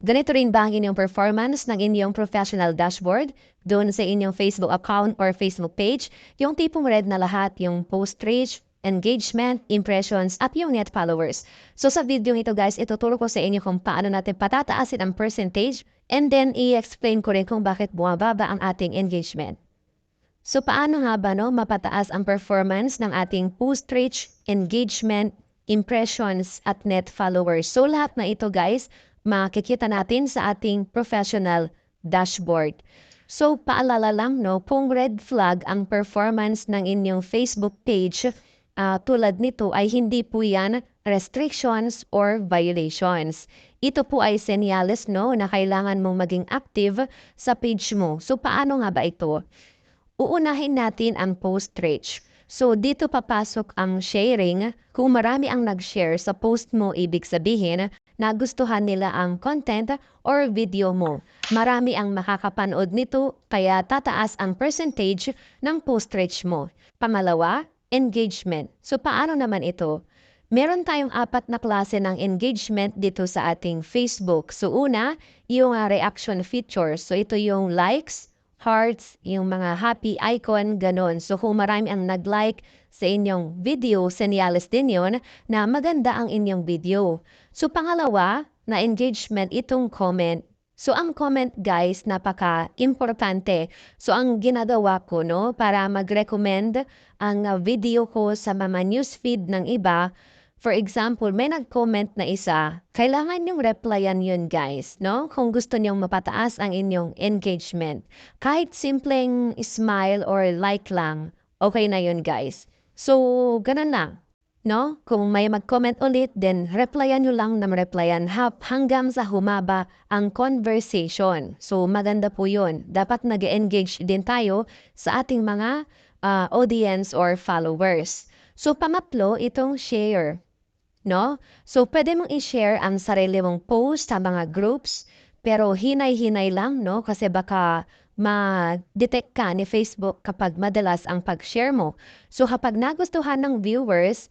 Ganito rin ba ang inyong performance ng inyong professional dashboard doon sa inyong Facebook account or Facebook page? Yung tipong red na lahat, yung post reach, engagement, impressions, at yung net followers. So sa video ito guys, ituturo ko sa inyo kung paano natin patataasin ang percentage and then i-explain ko rin kung bakit bumababa ang ating engagement. So paano nga ba mapataas ang performance ng ating post reach, engagement, impressions at net followers? So lahat na ito guys, makikita natin sa ating professional dashboard. So paalala lang kung red flag ang performance ng inyong Facebook page, tulad nito ay hindi po yan restrictions or violations. Ito po ay senyales na kailangan mong maging active sa page mo. So paano nga ba ito? Uunahin natin ang post reach. So, dito papasok ang sharing. Kung marami ang nag-share sa post mo, ibig sabihin, nagustuhan nila ang content or video mo. Marami ang makakapanood nito, kaya tataas ang percentage ng post reach mo. Pangalawa, engagement. So, paano naman ito? Meron tayong 4 na klase ng engagement dito sa ating Facebook. So, una, yung reaction features. So, ito yung likes, hearts, yung mga happy icon, ganon. So kung marami ang nag-like sa inyong video, senyales din yon na maganda ang inyong video. So pangalawa, na engagement itong comment. So ang comment guys, napaka-importante. So ang ginagawa ko para mag-recommend ang video ko sa mga newsfeed ng iba. For example, may nag-comment na isa, kailangan yung replyan yun guys, kung gusto niyong mapataas ang inyong engagement. Kahit simpleng smile or like lang, okay na yun guys. So, ganun lang. Kung may mag-comment ulit, then replyan nyo lang ng replyan hanggang sa humaba ang conversation. So, maganda po yun. Dapat nag-engage din tayo sa ating mga audience or followers. So, pangatlo, itong share. So, pwede mong i-share ang sarili mong post sa mga groups, pero hinay-hinay lang, kasi baka ma-detect ka ni Facebook kapag madalas ang pag-share mo. So, kapag nagustuhan ng viewers,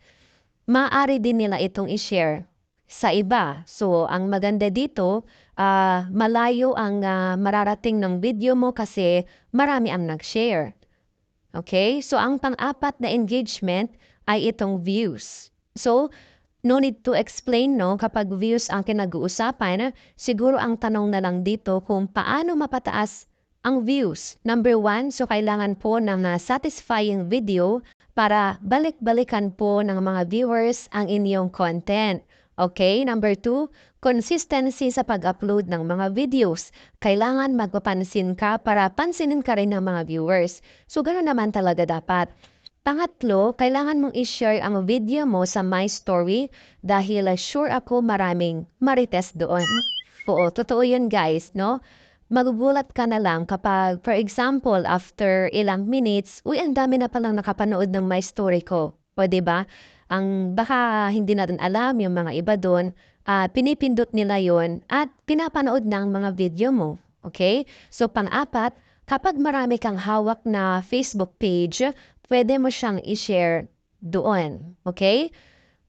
maaari din nila itong i-share sa iba. So, ang maganda dito, malayo ang mararating ng video mo kasi marami ang nag-share. Okay? So, ang pang-apat na engagement ay itong views. So, no need to explain, kapag views ang kinag-uusapan, siguro ang tanong na lang dito kung paano mapataas ang views. Number 1, so kailangan po ng satisfying video para balik-balikan po ng mga viewers ang inyong content. Okay? Number 2, consistency sa pag-upload ng mga videos. Kailangan magpapansin ka para pansinin ka rin ng mga viewers. So, gano'n naman talaga dapat. Pangatlo, kailangan mong i-share ang video mo sa My Story dahil sure ako maraming marites doon. Oo, totoo yun guys, Magugulat ka na lang kapag, for example, after ilang minutes, ang dami na palang nakapanood ng My Story ko. O, diba? Ang baka hindi natin alam yung mga iba doon, pinipindot nila yon at pinapanood ng mga video mo. Okay? So, pang-apat, kapag marami kang hawak na Facebook page, pwede mo siyang i-share doon. Okay?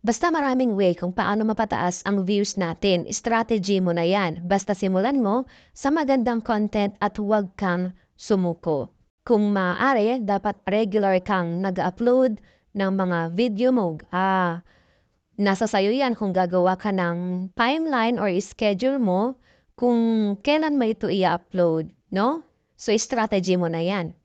Basta maraming way kung paano mapataas ang views natin. Strategy mo na yan. Basta simulan mo sa magandang content at huwag kang sumuko. Kung maaari, dapat regular kang nag-upload ng mga video mo. Nasa sayo yan kung gagawa ka ng timeline or schedule mo kung kailan mo ito i-upload, So, strategy mo na yan.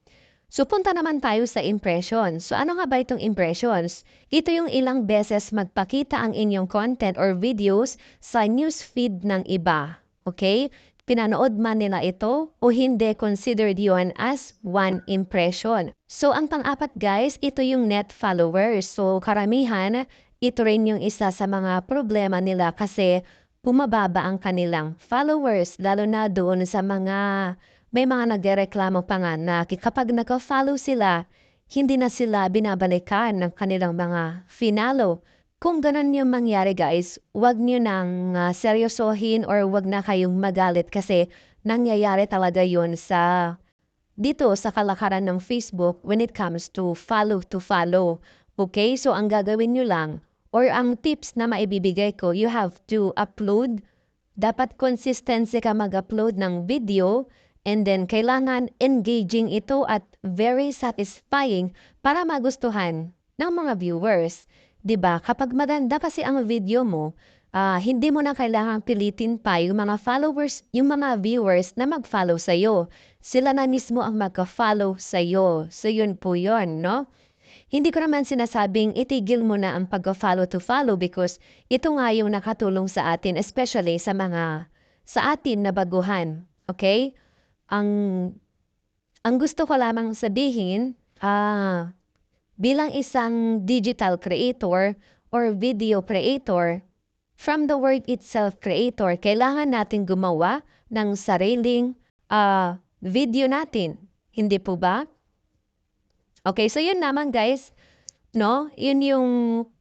So, punta naman tayo sa impressions. So, ano nga ba itong impressions? Ito yung ilang beses magpakita ang inyong content or videos sa newsfeed ng iba. Okay? Pinanood man nila ito o hindi, considered yon as one impression. So, ang pang-apat guys, ito yung net followers. So, karamihan, ito rin yung isa sa mga problema nila kasi bumababa ang kanilang followers, lalo na doon sa mga may mga nagrereklamo pa nga na kapag naka-follow sila, hindi na sila binabalikan ng kanilang mga finalo. Kung ganun yung mangyari guys, wag nyo nang seryosohin or wag na kayong magalit kasi nangyayari talaga yun dito sa kalakaran ng Facebook when it comes to follow. Okay? So ang gagawin nyo lang or ang tips na maibibigay ko, you have to upload Dapat consistency ka mag-upload ng video and then kailangan engaging ito at very satisfying para magustuhan ng mga viewers. 'Di ba? Kapag maganda kasi ang video mo, hindi mo na kailangang pilitin pa yung mga followers, yung mga viewers na mag-follow sa'yo. Sila na mismo ang magka-follow sa'yo. So yun po yun, no? Hindi ko naman sinasabing itigil mo na ang pagka-follow to follow because ito nga yung nakatulong sa atin, especially sa atin na baguhan. Okay? Ang, ang gusto ko lamang sabihin, bilang isang digital creator or video creator, from the word itself, creator, kailangan natin gumawa ng sariling video natin. Hindi po ba? Okay, so yun naman guys, no? Yun yung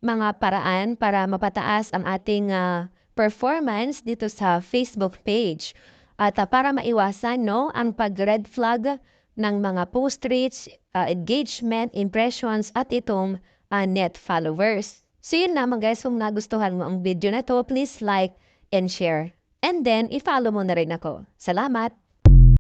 mga paraan para mapataas ang ating performance dito sa Facebook page. At para maiwasan, no, ang pag-red flag ng mga post reach, engagement, impressions at itong net followers. So yun naman guys, kung nagustuhan mo ang video na to, please like and share. And then, i-follow mo na rin ako. Salamat!